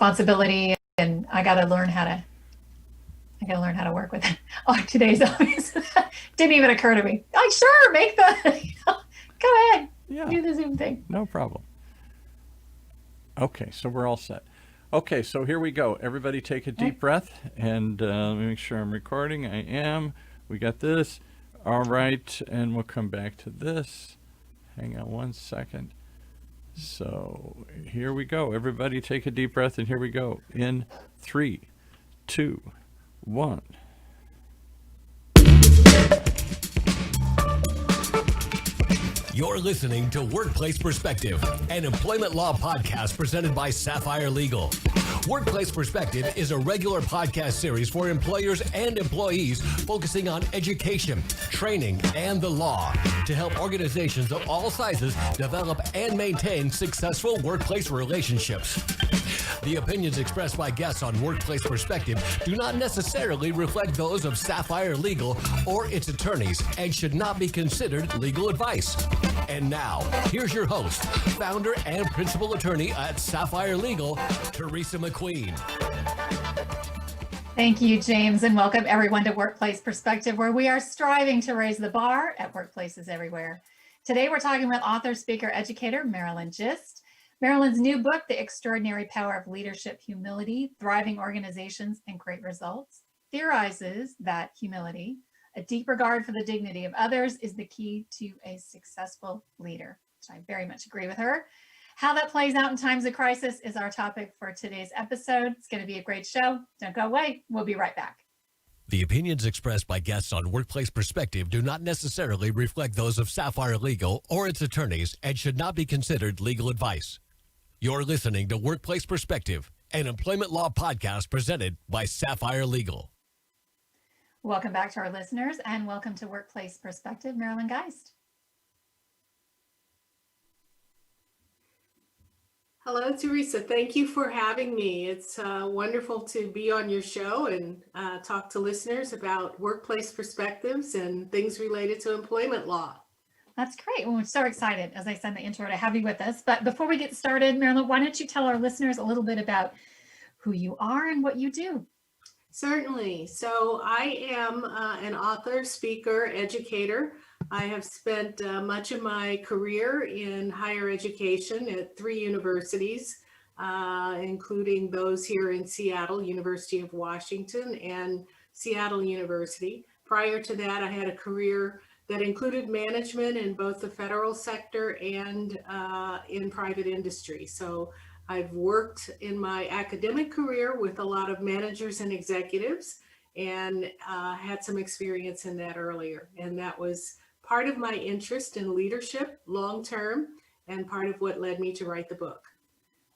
responsibility, and I got to learn how to work with it. Oh, today's always didn't even occur to me. Like, sure, make the go ahead, do the Zoom thing. No problem. Okay, so we're all set. Okay, so here we go. Everybody take a deep breath, and let me make sure I'm recording. I am. We got this. All right, and we'll come back to this. Hang on one second. So here we go. Everybody take a deep breath, and here we go. In 3, 2, 1. You're listening to Workplace Perspective, an employment law podcast presented by Sapphire Legal. Workplace Perspective is a regular podcast series for employers and employees focusing on education, training, and the law to help organizations of all sizes develop and maintain successful workplace relationships. The opinions expressed by guests on Workplace Perspective do not necessarily reflect those of Sapphire Legal or its attorneys and should not be considered legal advice. And now, here's your host, founder and principal attorney at Sapphire Legal, Teresa McQueen. Thank you, James, and welcome everyone to Workplace Perspective, where we are striving to raise the bar at workplaces everywhere. Today, we're talking with author, speaker, educator, Marilyn Gist. Marilyn's new book, The Extraordinary Power of Leadership Humility, Thriving Organizations and Great Results, theorizes that humility, a deep regard for the dignity of others, is the key to a successful leader, which I very much agree with her. How that plays out in times of crisis is our topic for today's episode. It's going to be a great show. Don't go away. We'll be right back. The opinions expressed by guests on Workplace Perspective do not necessarily reflect those of Sapphire Legal or its attorneys and should not be considered legal advice. You're listening to Workplace Perspective, an employment law podcast presented by Sapphire Legal. Welcome back to our listeners, and welcome to Workplace Perspective, Marilyn Geist. Hello, Teresa. Thank you for having me. It's wonderful to be on your show and talk to listeners about workplace perspectives and things related to employment law. That's great. Well, we're so excited, as I said in the intro, to have you with us. But before we get started, Marilyn, why don't you tell our listeners a little bit about who you are and what you do? Certainly. So I am an author, speaker, educator. I have spent much of my career in higher education at 3 universities, including those here in Seattle, University of Washington and Seattle University. Prior to that, I had a career that included management in both the federal sector and in private industry. So I've worked in my academic career with a lot of managers and executives and had some experience in that earlier. And that was part of my interest in leadership long-term and part of what led me to write the book.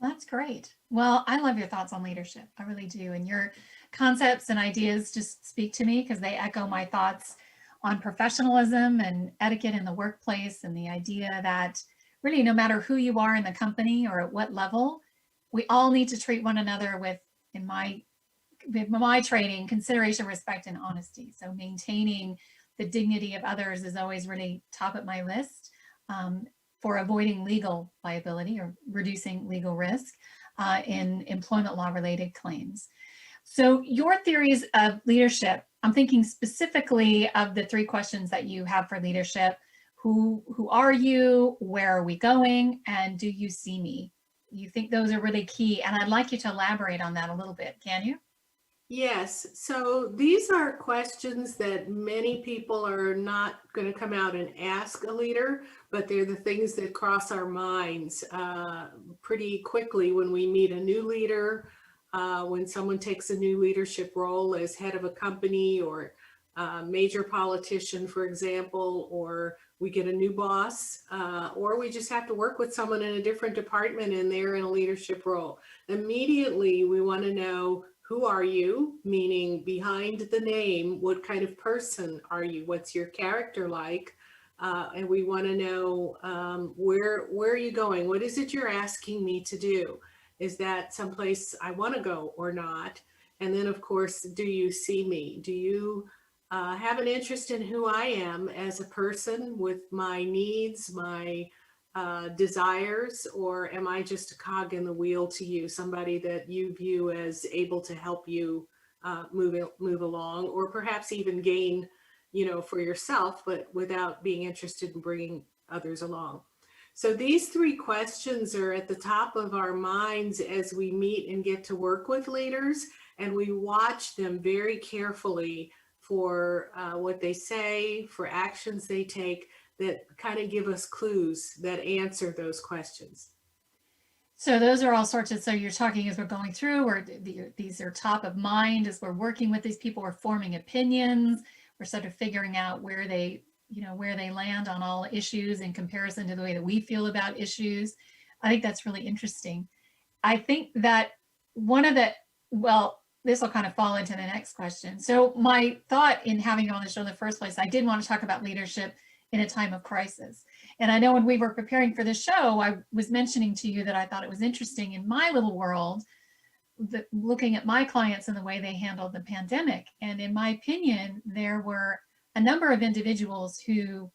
That's great. Well, I love your thoughts on leadership. I really do. And your concepts and ideas just speak to me because they echo my thoughts on professionalism and etiquette in the workplace, and the idea that really no matter who you are in the company or at what level, we all need to treat one another with my training, consideration, respect, and honesty. So maintaining the dignity of others is always really top of my list for avoiding legal liability or reducing legal risk in employment law related claims. So your theories of leadership, I'm thinking specifically of the 3 questions that you have for leadership. Who are you? Where are we going? And do you see me? You think those are really key. And I'd like you to elaborate on that a little bit. Can you? Yes. So these are questions that many people are not going to come out and ask a leader, but they're the things that cross our minds pretty quickly when we meet a new leader. When someone takes a new leadership role as head of a company or major politician, for example, or we get a new boss, or we just have to work with someone in a different department and they're in a leadership role. Immediately, we want to know, who are you? Meaning behind the name, what kind of person are you? What's your character like? And we want to know where are you going? What is it you're asking me to do? Is that someplace I want to go or not? And then, of course, do you see me? Do you have an interest in who I am as a person with my needs, my desires, or am I just a cog in the wheel to you, somebody that you view as able to help you move along, or perhaps even gain, for yourself, but without being interested in bringing others along. So these three questions are at the top of our minds as we meet and get to work with leaders, and we watch them very carefully for what they say, for actions they take that kind of give us clues that answer those questions. So those are all sorts of, so you're talking as we're going through, or these are top of mind as we're working with these people, we're forming opinions, we're sort of figuring out where they land on all issues in comparison to the way that we feel about issues. I think that's really interesting. I think that this will kind of fall into the next question. So my thought in having you on the show in the first place, I did want to talk about leadership in a time of crisis. And I know when we were preparing for the show, I was mentioning to you that I thought it was interesting in my little world, looking at my clients and the way they handled the pandemic. And in my opinion, there were a number of individuals who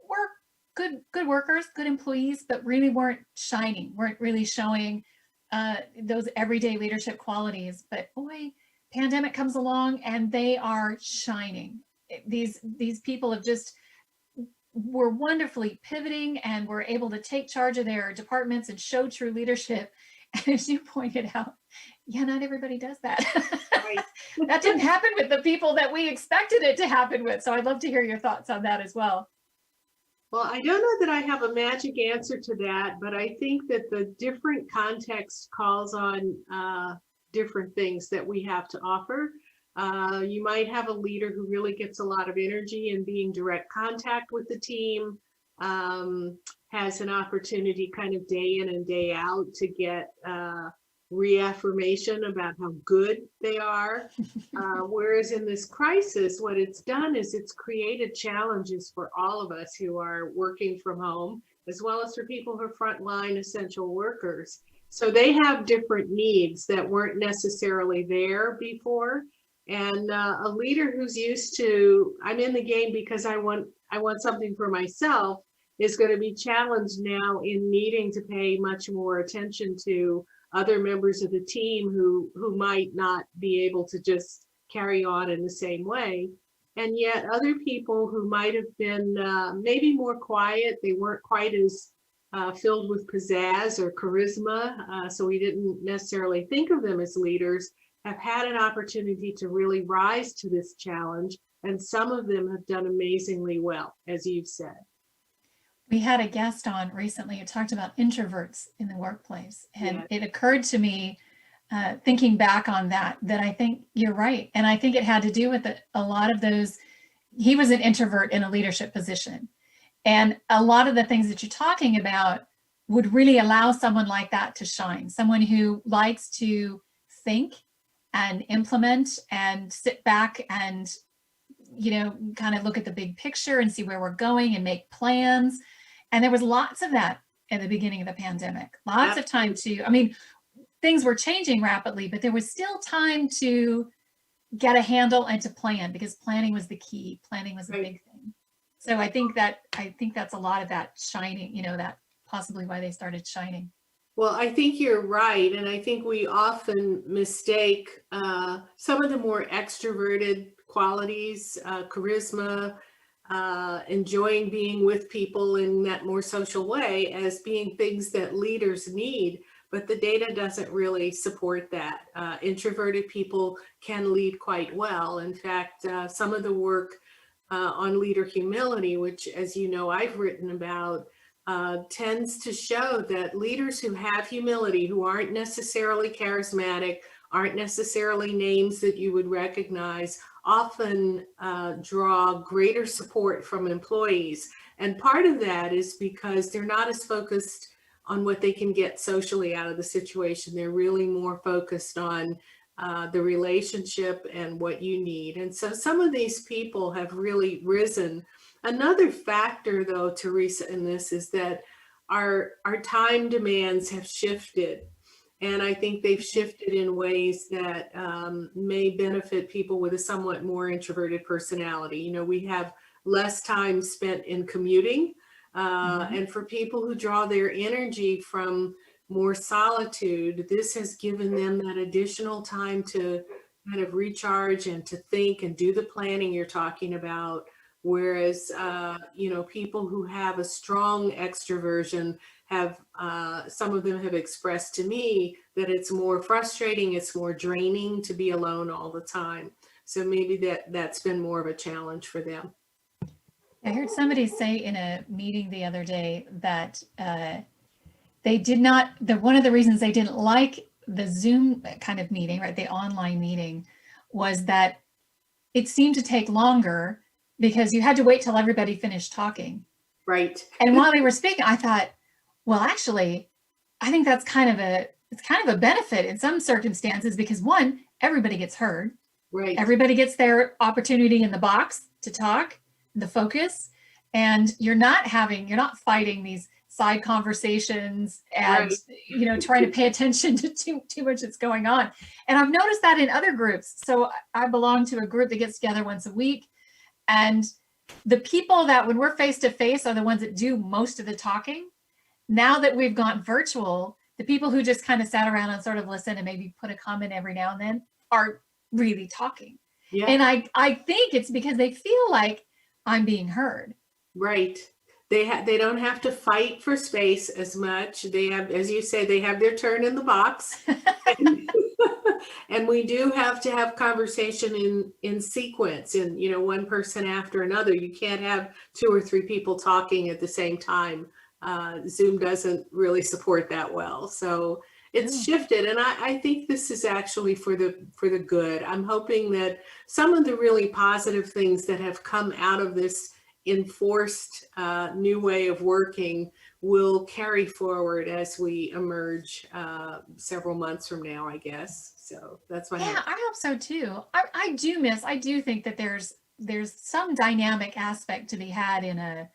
were good workers, good employees, but really weren't really showing those everyday leadership qualities. But boy, pandemic comes along and they are shining. These people have just were wonderfully pivoting and were able to take charge of their departments and show true leadership. And as you pointed out, not everybody does that. Right. That didn't happen with the people that we expected it to happen with. So I'd love to hear your thoughts on that as well. Well, I don't know that I have a magic answer to that, but I think that the different context calls on different things that we have to offer. You might have a leader who really gets a lot of energy in being direct contact with the team, has an opportunity kind of day in and day out to get reaffirmation about how good they are. Whereas in this crisis, what it's done is it's created challenges for all of us who are working from home, as well as for people who are frontline essential workers. So they have different needs that weren't necessarily there before. And a leader who's used to, I'm in the game because I want something for myself, is going to be challenged now in needing to pay much more attention to other members of the team who might not be able to just carry on in the same way. And yet other people who might have been maybe more quiet, they weren't quite as filled with pizzazz or charisma, so we didn't necessarily think of them as leaders, have had an opportunity to really rise to this challenge. And some of them have done amazingly well, as you've said. We had a guest on recently who talked about introverts in the workplace. And Yeah. it occurred to me, thinking back on that I think you're right. And I think it had to do with a lot of those, he was an introvert in a leadership position. And a lot of the things that you're talking about would really allow someone like that to shine. Someone who likes to think and implement and sit back and, kind of look at the big picture and see where we're going and make plans. And there was lots of that at the beginning of the pandemic, lots of time things were changing rapidly, but there was still time to get a handle and to plan, because planning was the key. Planning was the big thing. So I think that's a lot of that shining, that possibly why they started shining. Well, I think you're right. And I think we often mistake some of the more extroverted qualities, charisma, enjoying being with people in that more social way, as being things that leaders need. But the data doesn't really support that. Introverted people can lead quite well. In fact, some of the work on leader humility, which, as you know, I've written about, tends to show that leaders who have humility, who aren't necessarily charismatic, aren't necessarily names that you would recognize, often draw greater support from employees. And part of that is because they're not as focused on what they can get socially out of the situation. They're really more focused on the relationship and what you need. And so some of these people have really risen. Another factor, though, Teresa, in this is that our time demands have shifted. And I think they've shifted in ways that may benefit people with a somewhat more introverted personality. We have less time spent in commuting. And for people who draw their energy from more solitude, this has given them that additional time to kind of recharge and to think and do the planning you're talking about. Whereas, people who have a strong extroversion have, some of them have expressed to me that it's more frustrating, it's more draining to be alone all the time. So maybe that's been more of a challenge for them. I heard somebody say in a meeting the other day that they did not, one of the reasons they didn't like the Zoom kind of meeting, right, the online meeting, was that it seemed to take longer because you had to wait till everybody finished talking. Right. And while they were speaking, I thought, well, actually, I think it's kind of a benefit in some circumstances because one, everybody gets heard. Right. Everybody gets their opportunity in the box to talk, the focus, and you're not fighting these side conversations and Right. trying to pay attention to too much that's going on. And I've noticed that in other groups. So I belong to a group that gets together once a week, and the people that when we're face to face are the ones that do most of the talking. Now that we've gone virtual, the people who just kind of sat around and sort of listened and maybe put a comment every now and then are really talking. Yeah. And I think it's because they feel like I'm being heard. Right. They don't have to fight for space as much. They have, as you say, they have their turn in the box. And we do have to have conversation in sequence, and one person after another. You can't have 2 or 3 people talking at the same time. Zoom doesn't really support that well. So it's shifted, and I think this is actually for the good. I'm hoping that some of the really positive things that have come out of this enforced new way of working will carry forward as we emerge several months from now, I guess. So that's my hope. I hope so too. I do think that there's some dynamic aspect to be had in an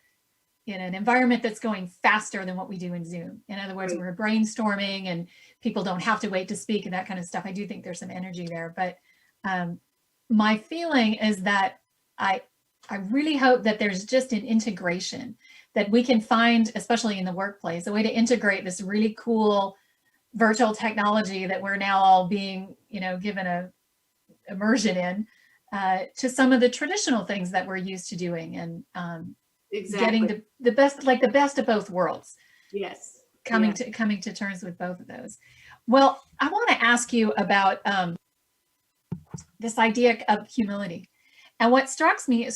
environment that's going faster than what we do in Zoom. In other words, we're brainstorming and people don't have to wait to speak and that kind of stuff. I do think there's some energy there, but my feeling is that I really hope that there's just an integration that we can find, especially in the workplace, a way to integrate this really cool virtual technology that we're now all being, given a immersion in to some of the traditional things that we're used to doing, and exactly. getting the best of both worlds. Yes. Coming to terms with both of those. Well, I want to ask you about this idea of humility. And what strikes me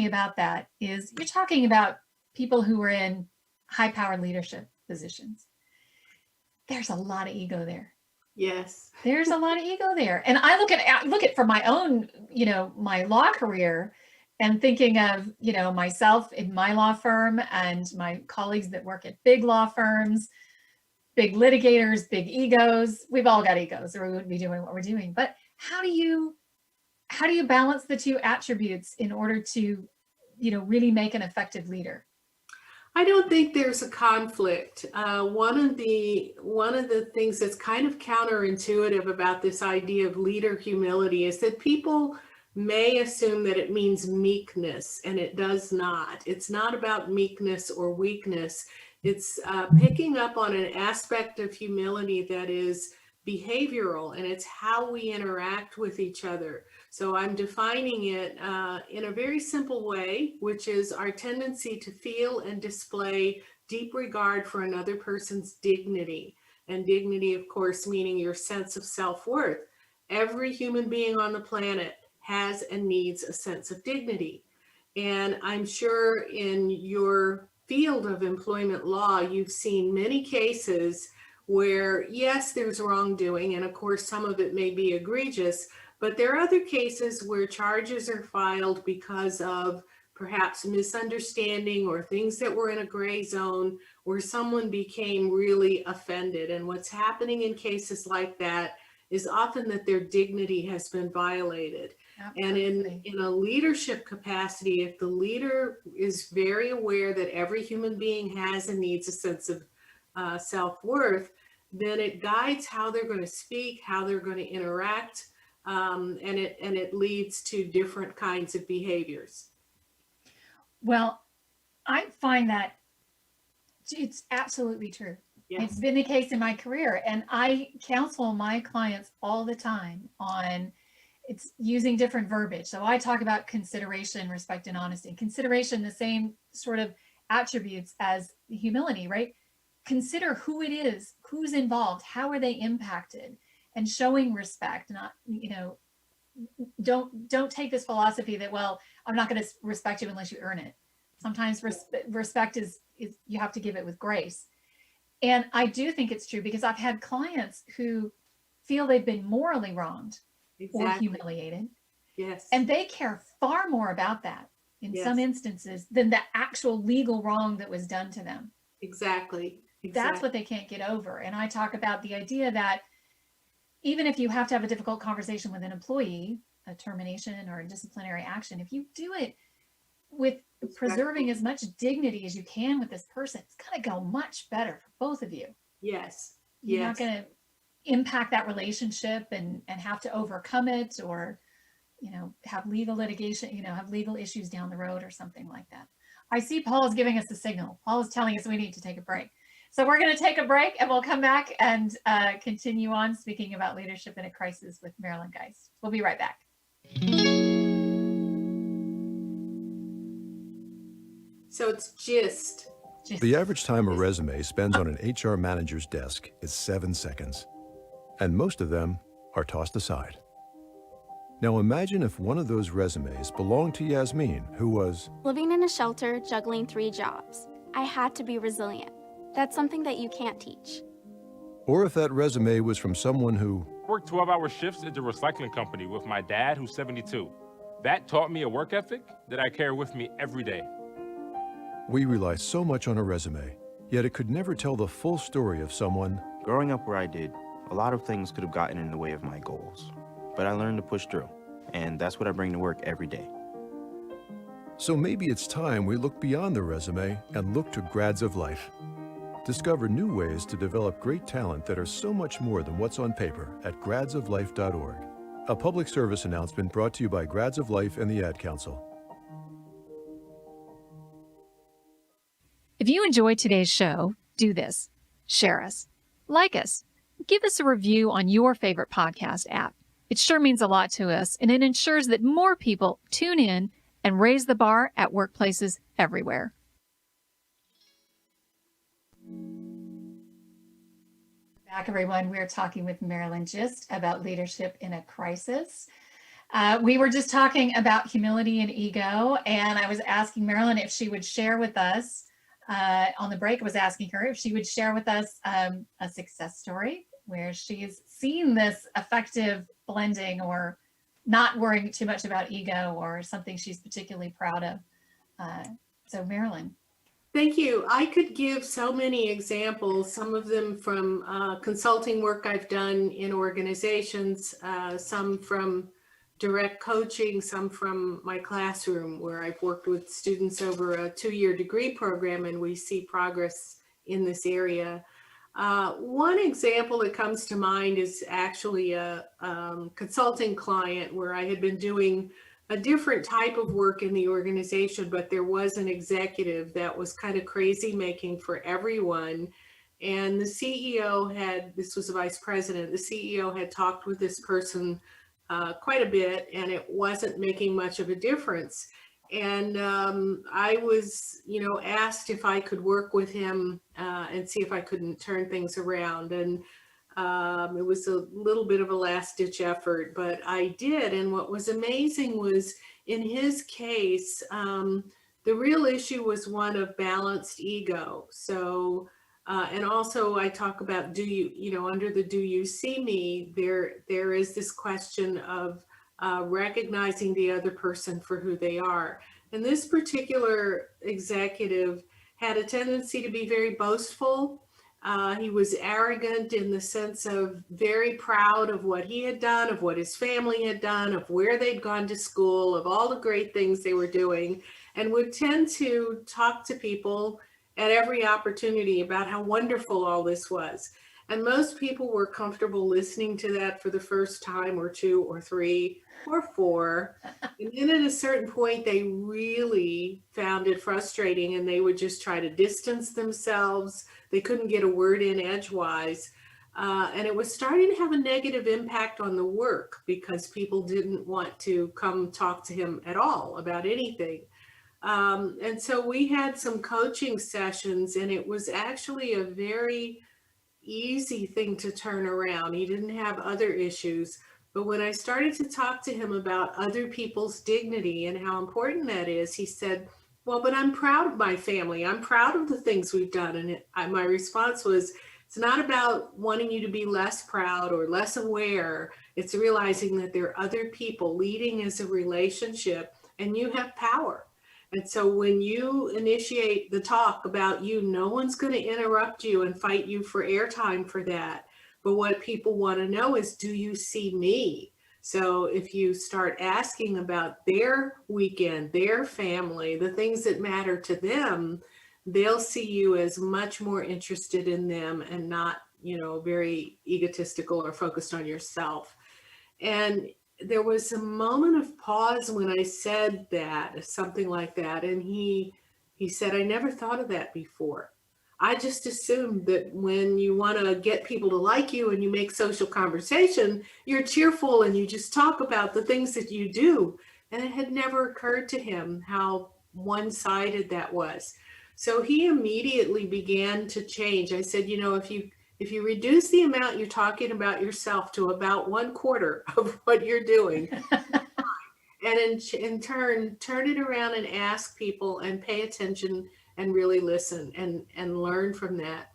about that is you're talking about people who are in high-powered leadership positions. There's a lot of ego there. Yes. There's a lot of ego there. And I look at from my own, my law career, and thinking of, myself in my law firm and my colleagues that work at big law firms, big litigators, big egos. We've all got egos or we wouldn't be doing what we're doing. But how do you balance the two attributes in order to, really make an effective leader? I don't think there's a conflict. One of the things that's kind of counterintuitive about this idea of leader humility is that people may assume that it means meekness, and it does not. It's not about meekness or weakness. It's picking up on an aspect of humility that is behavioral, and it's how we interact with each other. So I'm defining it in a very simple way, which is our tendency to feel and display deep regard for another person's dignity. And dignity, of course, meaning your sense of self-worth. Every human being on the planet has and needs a sense of dignity. And I'm sure in your field of employment law, you've seen many cases where, yes, there's wrongdoing, and of course, some of it may be egregious, but there are other cases where charges are filed because of perhaps misunderstanding or things that were in a gray zone where someone became really offended. And what's happening in cases like that is often that their dignity has been violated. Absolutely. And in a leadership capacity, if the leader is very aware that every human being has and needs a sense of self-worth, then it guides how they're going to speak, how they're going to interact, and it leads to different kinds of behaviors. Well, I find that It's absolutely true. Yes. It's been the case in my career, and I counsel my clients all the time on it's using different verbiage. So I talk about consideration, respect, and honesty. Consideration, the same sort of attributes as humility, right? Consider who it is, who's involved, how are they impacted, and showing respect. Not, don't take this philosophy that, well, I'm not going to respect you unless you earn it. Sometimes respect is you have to give it with grace. And I do think it's true because I've had clients who feel they've been morally wronged or humiliated. Yes. And they care far more about that in some instances than the actual legal wrong that was done to them. Exactly. That's what they can't get over. And I talk about the idea that even if you have to have a difficult conversation with an employee, a termination or a disciplinary action, if you do it with preserving as much dignity as you can with this person, it's going to go much better for both of you. Yes. You're not going to impact that relationship and have to overcome it or, have legal litigation, have legal issues down the road or something like that. I see Paul is giving us a signal. Paul is telling us we need to take a break. So we're going to take a break and we'll come back and continue on speaking about leadership in a crisis with Marilyn Geist. We'll be right back. So it's just. The average time a resume spends on an HR manager's desk is 7 seconds, and most of them are tossed aside. Now imagine if one of those resumes belonged to Yasmin, who was living in a shelter, juggling 3 jobs. I had to be resilient. That's something that you can't teach. Or if that resume was from someone who worked 12-hour shifts at the recycling company with my dad, who's 72. That taught me a work ethic that I carry with me every day. We rely so much on a resume, yet it could never tell the full story of someone. Growing up where I did, a lot of things could have gotten in the way of my goals. But I learned to push through, and that's what I bring to work every day. So maybe it's time we look beyond the resume and look to Grads of Life. Discover new ways to develop great talent that are so much more than what's on paper at gradsoflife.org. A public service announcement brought to you by Grads of Life and the Ad Council. If you enjoyed today's show, do this. Share us. Like us. Give us a review on your favorite podcast app. It sure means a lot to us, and it ensures that more people tune in and raise the bar at workplaces everywhere. Back, everyone. We're talking with Marilyn Geist about leadership in a crisis. We were just talking about humility and ego, and I was asking Marilyn if she would share with us on the break. I was asking her if she would share with us a success story where she's seen this effective blending or not worrying too much about ego or something she's particularly proud of. So Marilyn. Thank you. I could give so many examples, some of them from consulting work I've done in organizations, some from direct coaching, some from my classroom where I've worked with students over a 2-year degree program and we see progress in this area. One example that comes to mind is actually a consulting client where I had been doing a different type of work in the organization, but there was an executive that was kind of crazy making for everyone. And the CEO this was a vice president, the CEO had talked with this person quite a bit, and it wasn't making much of a difference. And I was, asked if I could work with him and see if I couldn't turn things around. And it was a little bit of a last-ditch effort, but I did. And what was amazing was, in his case, the real issue was one of balanced ego. So, and also I talk about, under the do you see me, there is this question of recognizing the other person for who they are. And this particular executive had a tendency to be very boastful. He was arrogant in the sense of very proud of what he had done, of what his family had done, of where they'd gone to school, of all the great things they were doing, and would tend to talk to people at every opportunity about how wonderful all this was. And most people were comfortable listening to that for the first time or two or three or four. And then at a certain point, they really found it frustrating and they would just try to distance themselves. They couldn't get a word in edgewise. And it was starting to have a negative impact on the work because people didn't want to come talk to him at all about anything. And so we had some coaching sessions, and it was actually a very easy thing to turn around. He didn't have other issues. But when I started to talk to him about other people's dignity and how important that is, he said, well, but I'm proud of my family. I'm proud of the things we've done. And my response was, it's not about wanting you to be less proud or less aware. It's realizing that there are other people. Leading is a relationship and you have power. And so when you initiate the talk about you, no one's going to interrupt you and fight you for airtime for that. But what people want to know is, do you see me? So if you start asking about their weekend, their family, the things that matter to them, they'll see you as much more interested in them and not, very egotistical or focused on yourself. And there was a moment of pause when I said that, something like that. And he said, I never thought of that before. I just assumed that when you want to get people to like you and you make social conversation, you're cheerful and you just talk about the things that you do. And it had never occurred to him how one-sided that was. So he immediately began to change. I said, if you reduce the amount you're talking about yourself to about 1/4 of what you're doing, and in turn, turn it around and ask people and pay attention and really listen and learn from that.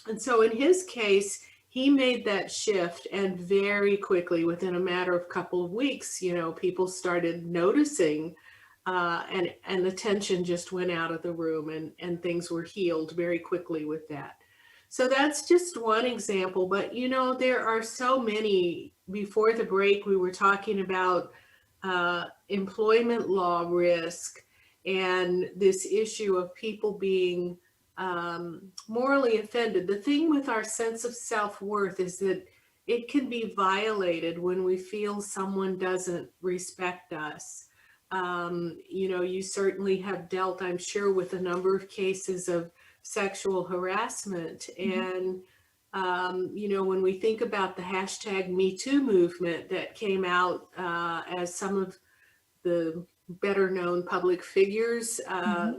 And so in his case, he made that shift, and very quickly, within a matter of couple of weeks, people started noticing, and the tension just went out of the room, and things were healed very quickly with that. So that's just one example, but there are so many. Before the break, we were talking about employment law risk and this issue of people being morally offended. The thing with our sense of self-worth is that it can be violated when we feel someone doesn't respect us. You certainly have dealt, I'm sure, with a number of cases of sexual harassment. And, when we think about the hashtag Me Too movement that came out as some of the better known public figures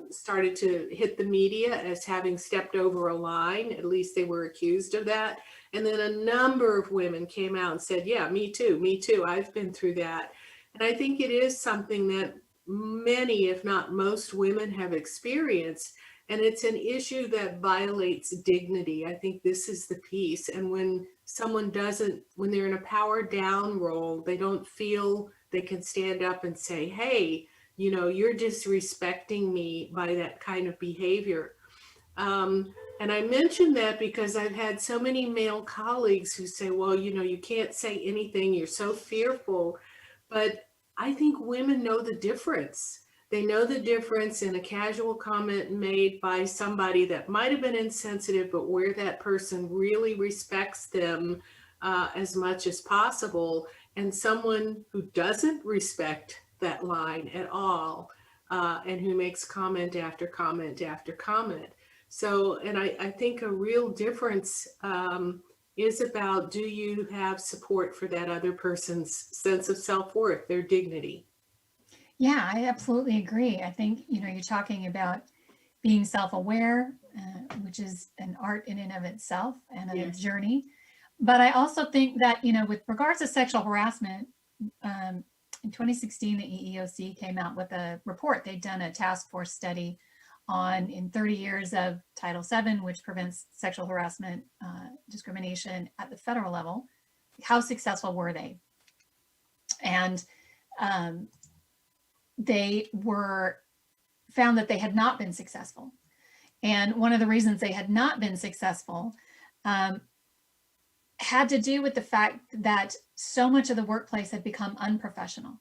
started to hit the media as having stepped over a line, at least they were accused of that. And then a number of women came out and said, yeah, me too, I've been through that. And I think it is something that many, if not most, women have experienced. And it's an issue that violates dignity. I think this is the piece. And when someone when they're in a power down role, they don't feel they can stand up and say, hey, you're disrespecting me by that kind of behavior. And I mention that because I've had so many male colleagues who say, well, you can't say anything, you're so fearful. But I think women know the difference. They know the difference in a casual comment made by somebody that might have been insensitive, but where that person really respects them as much as possible, and someone who doesn't respect that line at all, and who makes comment after comment after comment. So, and I think a real difference is about, do you have support for that other person's sense of self-worth, their dignity? Yeah, I absolutely agree. I think, you're talking about being self-aware, which is an art in and of itself and a journey. But I also think that, with regards to sexual harassment, in 2016, the EEOC came out with a report. They'd done a task force study in 30 years of Title VII, which prevents sexual harassment, discrimination at the federal level. How successful were they? And they found that they had not been successful. And one of the reasons they had not been successful had to do with the fact that so much of the workplace had become unprofessional.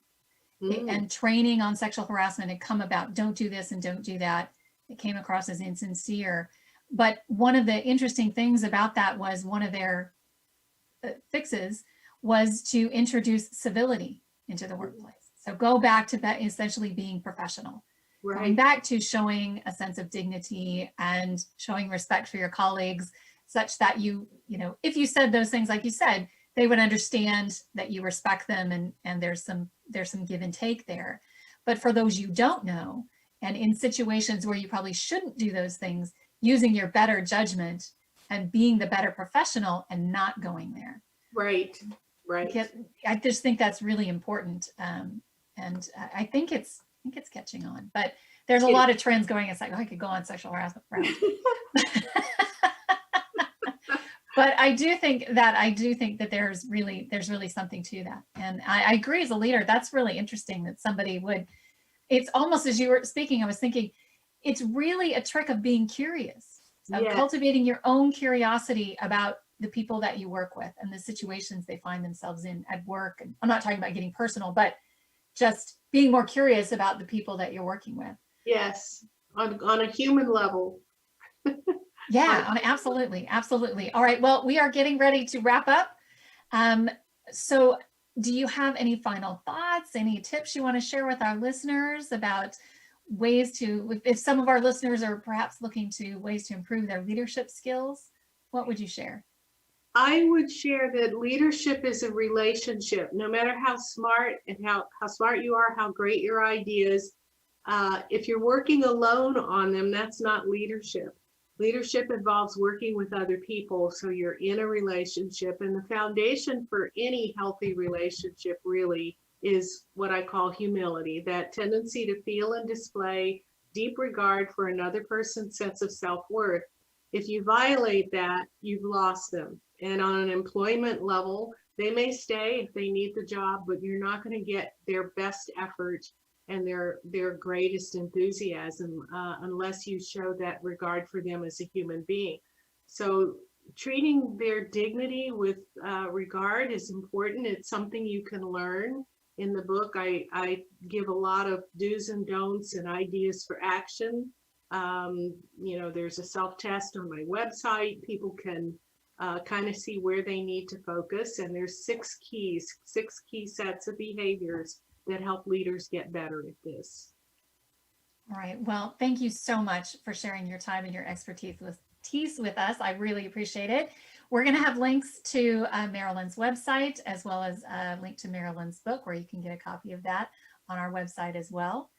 And training on sexual harassment had come about, don't do this and don't do that. It came across as insincere. But one of the interesting things about that was one of their fixes was to introduce civility into the workplace. So go back to that, essentially being professional. Going Right. back to showing a sense of dignity and showing respect for your colleagues, such that if you said those things, like you said, they would understand that you respect them, and there's some give and take there. But for those you don't know, and in situations where you probably shouldn't do those things, using your better judgment and being the better professional and not going there. Right. I just think that's really important. And I think it's catching on, but there's a lot of trends going. It's like, I could go on sexual harassment forever. But I do think that there's really something to that. And I agree, as a leader, that's really interesting that somebody would, it's almost, as you were speaking, I was thinking, it's really a trick of being curious, of Yes. cultivating your own curiosity about the people that you work with and the situations they find themselves in at work. And I'm not talking about getting personal, but just being more curious about the people that you're working with. Yes. On a human level. Yeah, absolutely. Absolutely. All right. Well, we are getting ready to wrap up. So do you have any final thoughts, any tips you want to share with our listeners about ways to, if some of our listeners are perhaps looking to ways to improve their leadership skills, what would you share? I would share that leadership is a relationship. No matter how smart and how smart you are, how great your ideas, if you're working alone on them, that's not leadership. Leadership involves working with other people, so you're in a relationship, and the foundation for any healthy relationship really is what I call humility, that tendency to feel and display deep regard for another person's sense of self-worth. If you violate that, you've lost them. And on an employment level, they may stay if they need the job, but you're not going to get their best effort and their greatest enthusiasm unless you show that regard for them as a human being. So treating their dignity with regard is important. It's something you can learn. In the book, I give a lot of do's and don'ts and ideas for action. There's a self-test on my website. People can kind of see where they need to focus. And there's 6 key sets of behaviors that help leaders get better at this. All right. Well, thank you so much for sharing your time and your expertise with us. I really appreciate it. We're going to have links to Marilyn's website, as well as a link to Marilyn's book, where you can get a copy of that on our website as well.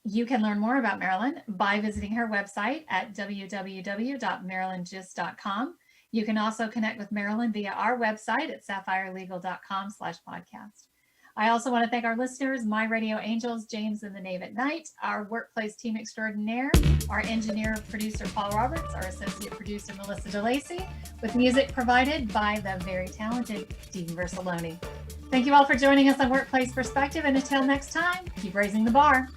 You can learn more about Marilyn by visiting her website at www.marilyngist.com. You can also connect with Marilyn via our website at sapphirelegal.com/podcast. I also want to thank our listeners, my radio angels, James and the Knave at Night, our workplace team extraordinaire, our engineer, producer, Paul Roberts, our associate producer, Melissa DeLacy, with music provided by the very talented Stephen Versaloni. Thank you all for joining us on Workplace Perspective, and until next time, keep raising the bar.